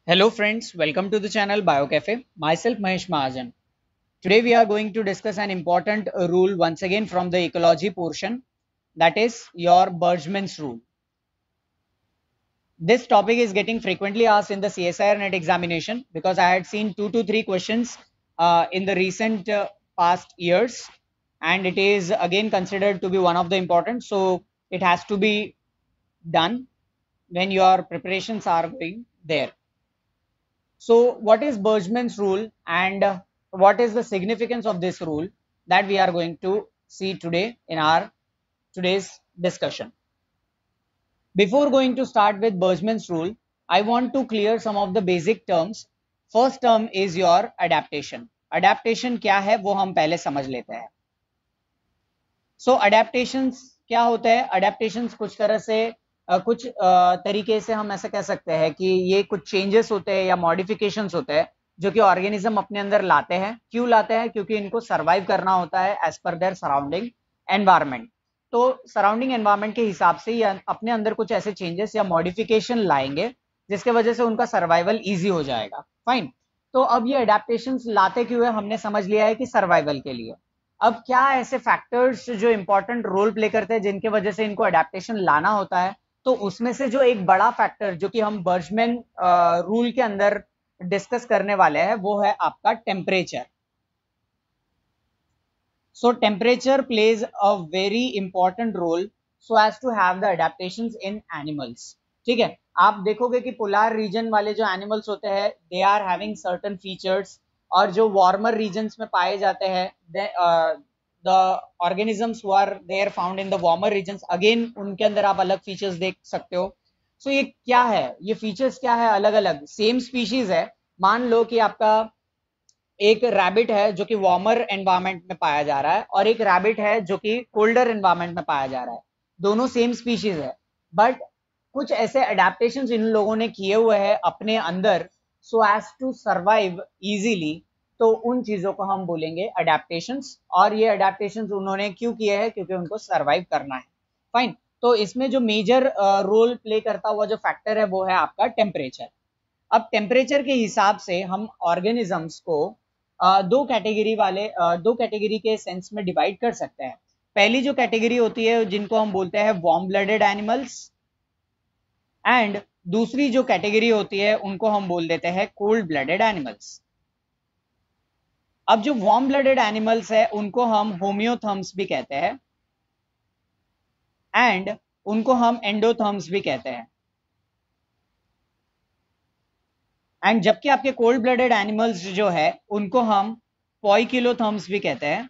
Hello friends, welcome to the channel BioCafe. Myself Mahesh Mahajan. Today we are going to discuss an important rule once again from the ecology portion, that is your Bergman's rule. This topic is getting frequently asked in the CSIR NET examination because I had seen 2 to 3 questions in the recent past years, and it is again considered to be one of the important, so it has to be done when your preparations are going there. So, what is Bergman's rule and what is the significance of this rule that we are going to see today in our today's discussion. Before going to start with Bergman's rule, I want to clear some of the basic terms. First term is your adaptation. Adaptation क्या है वो हम पहले समझ लेते हैं. सो adaptations क्या होता है? अडेप्टेशंस कुछ तरह से कुछ तरीके से हम ऐसा कह सकते हैं कि ये कुछ चेंजेस होते हैं या मॉडिफिकेशंस होते हैं जो कि ऑर्गेनिज्म अपने अंदर लाते हैं. क्यों लाते हैं? क्योंकि इनको सर्वाइव करना होता है as per their surrounding environment. तो सराउंडिंग एनवायरनमेंट के हिसाब से ये अपने अंदर कुछ ऐसे चेंजेस या मॉडिफिकेशन लाएंगे जिसके वजह से उनका सर्वाइवल ईजी हो जाएगा. फाइन. तो अब ये अडेप्टेशंस लाते क्यों है? हमने समझ लिया है कि सर्वाइवल के लिए. अब क्या ऐसे फैक्टर्स जो इंपॉर्टेंट रोल प्ले करते हैं जिनके वजह से इनको अडेप्टेशन लाना होता है, तो उसमें से जो एक बड़ा फैक्टर जो कि हम बर्जमैन रूल के अंदर डिस्कस करने वाले हैं वो है आपका temperature. So temperature plays a very important role so as to have the adaptations in animals. ठीक है, आप देखोगे कि पोलर रीजन वाले जो एनिमल्स होते हैं they are having certain features, और जो वार्मर रीजन्स में पाए जाते हैं the organisms who are there found in the warmer regions, again उनके अंदर आप अलग फीचर्स देख सकते हो. सो ये क्या है? ये फीचर्स क्या है? अलग अलग सेम स्पीशीज है. मान लो कि आपका एक रैबिट है जो कि वार्मर एनवायरनमेंट में पाया जा रहा है और एक रैबिट है जो कि कोल्डर एनवायरनमेंट में पाया जा रहा है. दोनों सेम स्पीशीज है, बट कुछ ऐसे अडेप्टेशंस इन लोगों ने किए हुए हैं अपने अंदर so as to survive easily. तो उन चीजों को हम बोलेंगे अडेप्टेशंस, और ये अडेप्टेशंस उन्होंने क्यों किए हैं? क्योंकि उनको सर्वाइव करना है. फाइन. तो इसमें जो मेजर रोल प्ले करता हुआ जो फैक्टर है वो है आपका टेम्परेचर. अब टेम्परेचर के हिसाब से हम ऑर्गेनिजम्स को दो कैटेगरी के सेंस में डिवाइड कर सकते हैं. पहली जो कैटेगरी होती है जिनको हम बोलते हैं वार्म ब्लडेड एनिमल्स, एंड दूसरी जो कैटेगरी होती है उनको हम बोल देते हैं कोल्ड ब्लडेड एनिमल्स. अब जो वार्म ब्लडेड एनिमल्स है उनको हम होम्योथर्म्स भी कहते हैं एंड उनको हम एंडोथर्म्स भी कहते हैं. एंड जबकि आपके कोल्ड ब्लडेड एनिमल्स जो है उनको हम पॉइकिलोथर्म्स भी कहते हैं.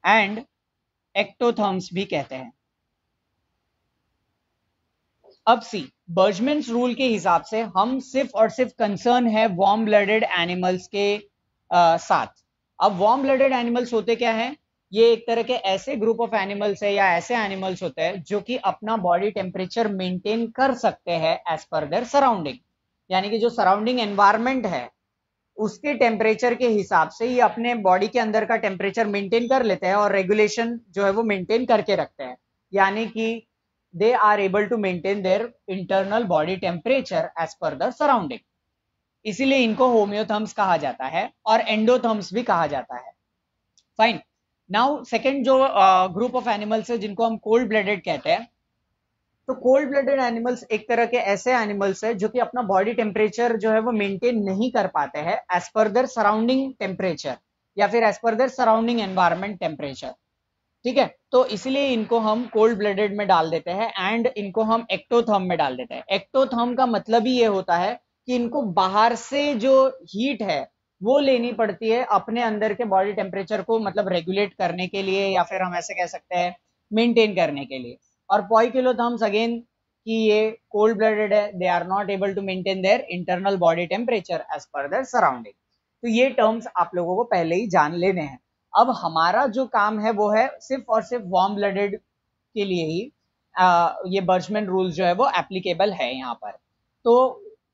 एंड एक्टोथर्म्स भी कहते हैं. अब सी, बर्जमैन्स रूल के हिसाब से हम सिर्फ और सिर्फ कंसर्न है वार्म ब्लडेड एनिमल्स के साथ. अब वार्म ब्लडेड एनिमल्स होते क्या हैं? ये एक तरह के ऐसे ग्रुप ऑफ एनिमल्स है या ऐसे एनिमल्स होते हैं जो कि अपना बॉडी टेम्परेचर मेंटेन कर सकते हैं एज पर देयर सराउंडिंग. यानी कि जो सराउंडिंग एनवायरनमेंट है उसके टेम्परेचर के हिसाब से ये अपने बॉडी के अंदर का टेम्परेचर मेंटेन कर लेते हैं और रेगुलेशन जो है वो मेंटेन करके रखते हैं. यानी कि they are able to maintain their internal body temperature as per the surrounding. इसीलिए इनको होम्योथर्म्स कहा जाता है और एंडोथर्म्स भी कहा जाता है. फाइन. नाउ सेकंड जो ग्रुप ऑफ एनिमल्स है जिनको हम कोल्ड ब्लडेड कहते हैं. तो कोल्ड ब्लडेड एनिमल्स एक तरह के ऐसे एनिमल्स है जो कि अपना बॉडी टेम्परेचर जो है वो मेंटेन नहीं कर पाते हैं as per their surrounding temperature या फिर as per their surrounding environment temperature. ठीक है, तो इसलिए इनको हम कोल्ड ब्लडेड में डाल देते हैं एंड इनको हम एक्टोथर्म में डाल देते हैं. एक्टोथर्म का मतलब ही ये होता है कि इनको बाहर से जो हीट है वो लेनी पड़ती है अपने अंदर के बॉडी टेम्परेचर को मतलब रेगुलेट करने के लिए या फिर हम ऐसे कह सकते हैं मेंटेन करने के लिए. और पॉइकिलोथर्म्स अगेन कि ये कोल्ड ब्लडेड है, they are not able to maintain their internal body temperature as per their surrounding. तो ये टर्म्स आप लोगों को पहले ही जान लेने हैं. अब हमारा जो काम है वो है सिर्फ और सिर्फ वार्म ब्लडेड के लिए ही ये बर्जमैन रूल जो है वो एप्लीकेबल है यहाँ पर. तो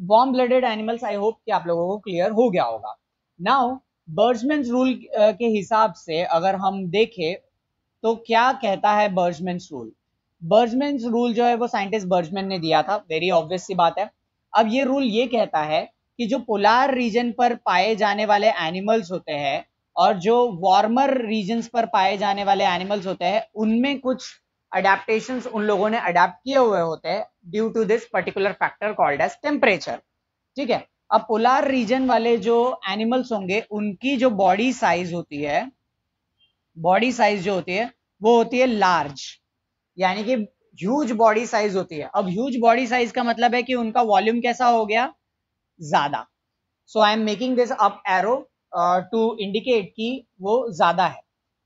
warm blooded animals I hope कि आप लोगों को क्लियर हो गया होगा. नाउ बर्जमैन रूल के हिसाब से अगर हम देखें तो क्या कहता है बर्जमैन रूल? बर्जमैन रूल जो है वो साइंटिस्ट बर्जमैन ने दिया था, वेरी ऑब्वियस सी बात है। अब ये रूल ये कहता है कि जो पोलार रीजन पर पाए जाने वाले एनिमल्स होते हैं और जो वार्मर रीजन्स पर पाए जाने वाले एनिमल्स होते हैं उनमें कुछ अडेप्टेशंस उन लोगों ने अडेप्ट किए हुए होते हैं due to this particular factor called as temperature. ठीक है, अब पोलार रीजन वाले जो एनिमल्स होंगे उनकी जो बॉडी साइज होती है, बॉडी साइज जो होती है वो होती है लार्ज, यानी कि ह्यूज बॉडी साइज होती है। अब ह्यूज बॉडी साइज का मतलब है कि उनका वॉल्यूम कैसा हो गया, ज्यादा। So I am making this up arrow to indicate कि वो ज्यादा है।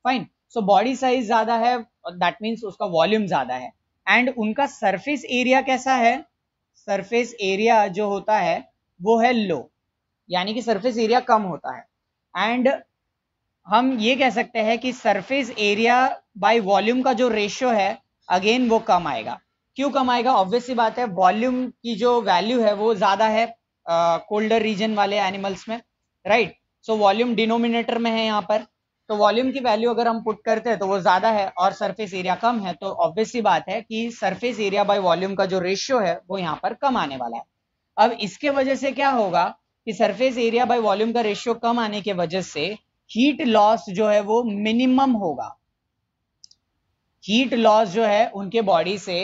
फाइन, सो बॉडी साइज ज्यादा है, दैट मीन्स उसका वॉल्यूम ज्यादा है। एंड उनका सरफेस एरिया कैसा है, सरफेस एरिया जो होता है वो है लो, यानी कि सरफेस एरिया कम होता है। एंड हम ये कह सकते हैं कि सरफेस एरिया बाय वॉल्यूम का जो रेशियो है अगेन वो कम आएगा। क्यों कम आएगा, ऑब्वियस सी बात है, वॉल्यूम की जो वैल्यू है वो ज्यादा है कोल्डर रीजन वाले एनिमल्स में, राइट। सो वॉल्यूम डिनोमिनेटर में है यहाँ पर, तो वॉल्यूम की वैल्यू अगर हम पुट करते हैं तो वो ज्यादा है और सरफेस एरिया कम है, तो ऑब्वियस सी बात है कि सरफेस एरिया बाय वॉल्यूम का जो रेशियो है वो यहाँ पर कम आने वाला है। अब इसके वजह से क्या होगा कि सरफेस एरिया बाय वॉल्यूम का रेशियो कम आने की वजह से हीट लॉस जो है वो मिनिमम होगा। हीट लॉस जो है उनके बॉडी से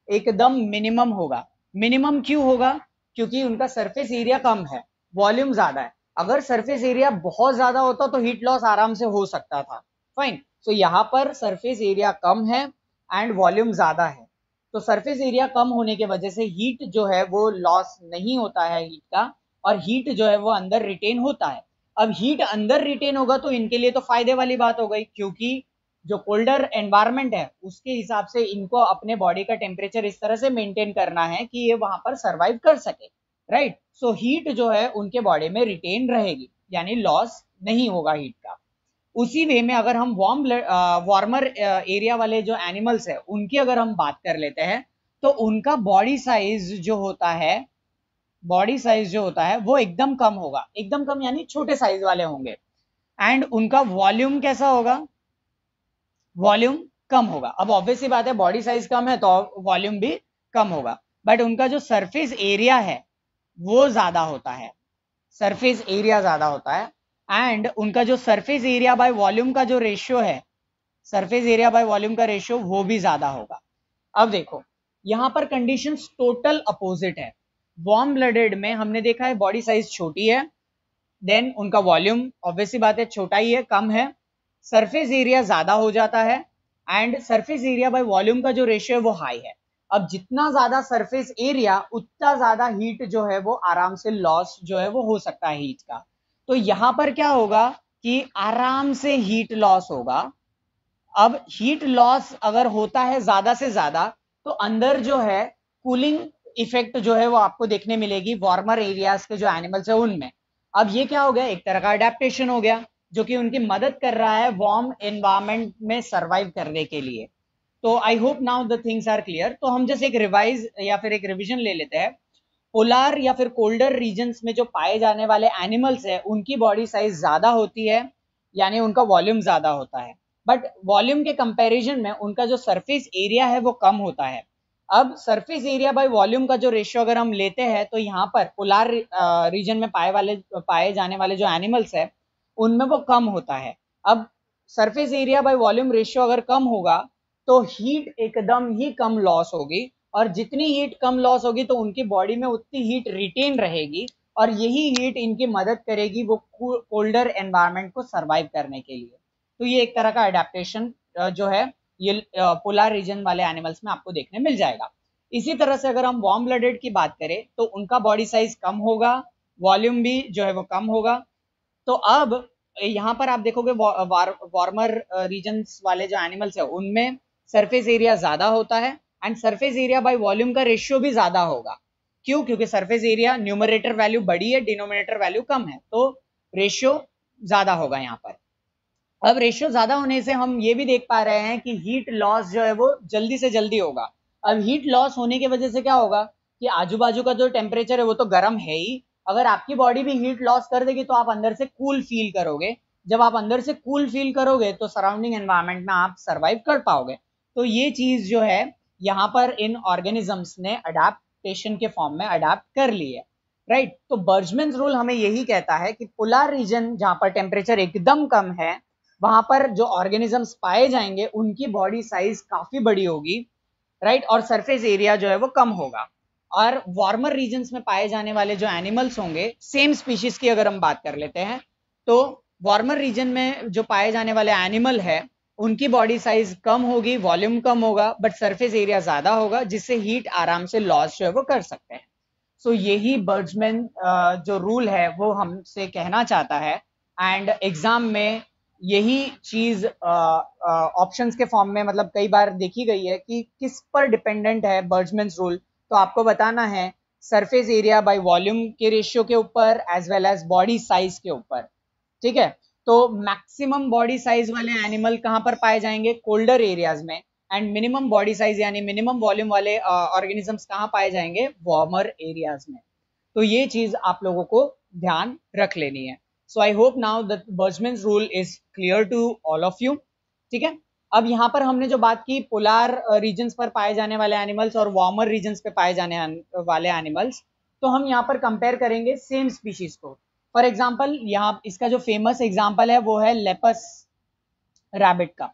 एकदम मिनिमम होगा। मिनिमम क्यों होगा, क्योंकि उनका सरफेस एरिया कम है, वॉल्यूम ज्यादा है। अगर सरफेस एरिया बहुत ज्यादा होता तो हीट लॉस आराम से हो सकता था। फाइन, तो यहाँ पर सरफेस एरिया कम है एंड वॉल्यूम ज्यादा है, तो सरफेस एरिया कम होने की वजह से हीट जो है वो लॉस नहीं होता है हीट का, और हीट जो है वो अंदर रिटेन होता है। अब हीट अंदर रिटेन होगा तो इनके लिए तो फायदे वाली बात हो गई, क्योंकि जो कोल्डर एनवायरनमेंट है उसके हिसाब से इनको अपने बॉडी का टेम्परेचर इस तरह से मेंटेन करना है कि ये वहां पर सरवाइव कर सके, राइट। सो हीट जो है उनके बॉडी में रिटेन रहेगी, यानी लॉस नहीं होगा हीट का। उसी वे में अगर हम वार्मर एरिया वाले जो एनिमल्स है उनकी अगर हम बात कर लेते हैं, तो उनका बॉडी साइज जो होता है, बॉडी साइज जो होता है वो एकदम कम होगा, एकदम कम यानी छोटे साइज वाले होंगे। एंड उनका वॉल्यूम कैसा होगा, वॉल्यूम कम होगा। अब ऑब्वियस सी बात है, बॉडी साइज कम है तो वॉल्यूम भी कम होगा, बट उनका जो सरफेस एरिया है वो ज्यादा होता है, सरफेस एरिया ज्यादा होता है। एंड उनका जो सरफेस एरिया बाय वॉल्यूम का जो रेशियो है, सरफेस एरिया बाय वॉल्यूम का रेशियो वो भी ज्यादा होगा। अब देखो यहां पर कंडीशंस टोटल अपोजिट है। वार्म ब्लडेड में हमने देखा है बॉडी साइज छोटी है, देन उनका वॉल्यूम ऑब्वियसली बात है छोटा ही है, कम है, सरफेस एरिया ज्यादा हो जाता है, and surface area by volume का जो रेशियो है वो हाई है। अब जितना ज्यादा सरफेस एरिया उतना ज्यादा हीट जो है वो आराम से लॉस जो है वो हो सकता है हीट का। तो यहां पर क्या होगा कि आराम से हीट लॉस होगा। अब हीट लॉस अगर होता है ज्यादा से ज्यादा तो अंदर जो है कूलिंग इफेक्ट जो है वो आपको देखने मिलेगी वार्मर एरियाज के जो एनिमल्स है उनमें। अब ये क्या हो गया, एक तरह का अडेप्टेशन हो गया जो कि उनकी मदद कर रहा है वार्म एनवायरमेंट में सरवाइव करने के लिए। तो I hope now the things are clear. तो हम जैसे एक रिवाइज या फिर एक रिवीजन ले लेते हैं। पोलार या फिर कोल्डर रीजन्स में जो पाए जाने वाले एनिमल्स है उनकी बॉडी साइज ज्यादा होती है, यानी उनका वॉल्यूम ज्यादा होता है, बट वॉल्यूम के कंपैरिजन में उनका जो सरफेस एरिया है वो कम होता है। अब सरफेस एरिया बाय वॉल्यूम का जो रेशियो अगर हम लेते हैं तो यहाँ पर पोलार रीजन में पाए जाने वाले जो एनिमल्स है उनमें वो कम होता है। अब surface area by volume ratio अगर कम होगा तो हीट एकदम ही कम लॉस होगी, और जितनी हीट कम लॉस होगी तो उनकी बॉडी में उतनी हीट रिटेन रहेगी, और यही हीट इनकी मदद करेगी वो कोल्डर एनवायरनमेंट को सरवाइव करने के लिए। तो ये एक तरह का अडेप्टेशन जो है ये पोलर रीजन वाले एनिमल्स में आपको देखने मिल जाएगा। इसी तरह से अगर हम वार्म ब्लडेड की बात करें तो उनका बॉडी साइज कम होगा, वॉल्यूम भी जो है वो कम होगा। तो अब यहाँ पर आप देखोगे वार्मर रीजन्स वाले जो एनिमल्स है उनमें सरफेस एरिया ज्यादा होता है, and surface area by volume का रेशियो भी ज्यादा होगा। क्यों, क्योंकि सरफेस एरिया न्यूमरेटर वैल्यू बड़ी है, डिनोमिनेटर वैल्यू कम है, तो रेशियो ज्यादा होगा यहाँ पर। अब रेशियो ज्यादा होने से हम ये भी देख पा रहे हैं कि हीट लॉस जो है वो जल्दी से जल्दी होगा। अब हीट लॉस होने की वजह से क्या होगा कि आजू बाजू का जो टेम्परेचर है वो तो गर्म है ही, अगर आपकी बॉडी भी हीट लॉस कर देगी तो आप अंदर से कूल फील करोगे। जब आप अंदर से कूल फील करोगे तो सराउंडिंग एनवायरनमेंट में आप सर्वाइव कर पाओगे। तो ये चीज जो है यहाँ पर इन ऑर्गेनिजम्स ने अडेप्टेशन के फॉर्म में अडेप्ट कर ली है, राइट। तो बर्जमैन्स रूल हमें यही कहता है कि पोलर रीजन जहां पर टेम्परेचर एकदम कम है, वहां पर जो ऑर्गेनिजम्स पाए जाएंगे उनकी बॉडी साइज काफी बड़ी होगी, राइट, और सरफेस एरिया जो है वो कम होगा। और वार्मर रीजन्स में पाए जाने वाले जो एनिमल्स होंगे, सेम स्पीशीज की अगर हम बात कर लेते हैं, तो वार्मर रीजन में जो पाए जाने वाले एनिमल है उनकी बॉडी साइज कम होगी, वॉल्यूम कम होगा, बट सरफेस एरिया ज्यादा होगा, जिससे हीट आराम से लॉस जो है वो कर सकते हैं। सो यही बर्जमैन जो रूल है वो हमसे कहना चाहता है, एंड एग्जाम में यही चीज ऑप्शंस के फॉर्म में मतलब कई बार देखी गई है कि किस पर डिपेंडेंट है बर्जमैन्स रूल। तो आपको बताना है सरफेस एरिया बाय वॉल्यूम के रेशियो के ऊपर as well as body size के ऊपर, ठीक है। तो मैक्सिमम बॉडी साइज वाले एनिमल कहां पर पाए जाएंगे? कोल्डर एरियाज में। एंड मिनिमम बॉडी साइज यानी मिनिमम वॉल्यूम वाले ऑर्गेनिजम्स कहां पाए जाएंगे? वार्मर एरियाज में। तो ये चीज आप लोगों को ध्यान रख लेनी है। So I hope now the Bergmann's rule is clear to all of you, ठीक है। अब यहाँ पर हमने जो बात की पोलार रीजन्स पर पाए जाने वाले एनिमल्स और वार्मर रीजन्स पे पाए जाने वाले एनिमल्स, तो हम यहाँ पर कंपेयर करेंगे सेम स्पीशीज को। फॉर एग्जाम्पल यहाँ इसका जो फेमस एग्जाम्पल है वो है लेपस रैबिट का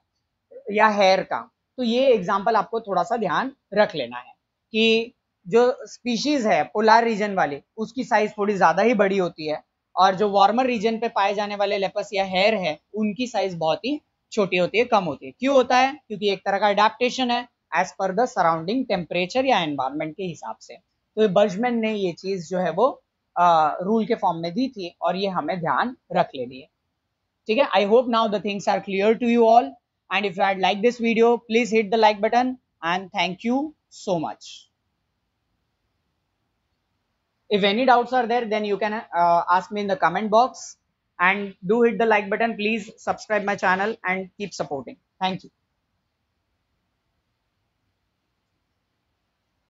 या हेयर का। तो ये एग्जाम्पल आपको थोड़ा सा ध्यान रख लेना है कि जो स्पीशीज है पोलार रीजन वाली उसकी साइज थोड़ी ज्यादा ही बड़ी होती है, और जो वार्मर रीजन पे पाए जाने वाले लेपस या हेयर है उनकी साइज बहुत ही छोटी होती है, कम होती है। क्यों होता है? क्योंकि एक तरह का अडेप्टेशन है as per the surrounding temperature या एनवायरमेंट के हिसाब से। तो बर्जमैन ने ये चीज जो है वो रूल के फॉर्म में दी थी और ये हमें ध्यान रख लेनी है, ठीक है। I hope now the things are clear to you all, and if you had liked this video, please hit the like button, and thank you so much. If any doubts are there, then you can ask me in the comment box, and do hit the like button. Please subscribe my channel and keep supporting. Thank you.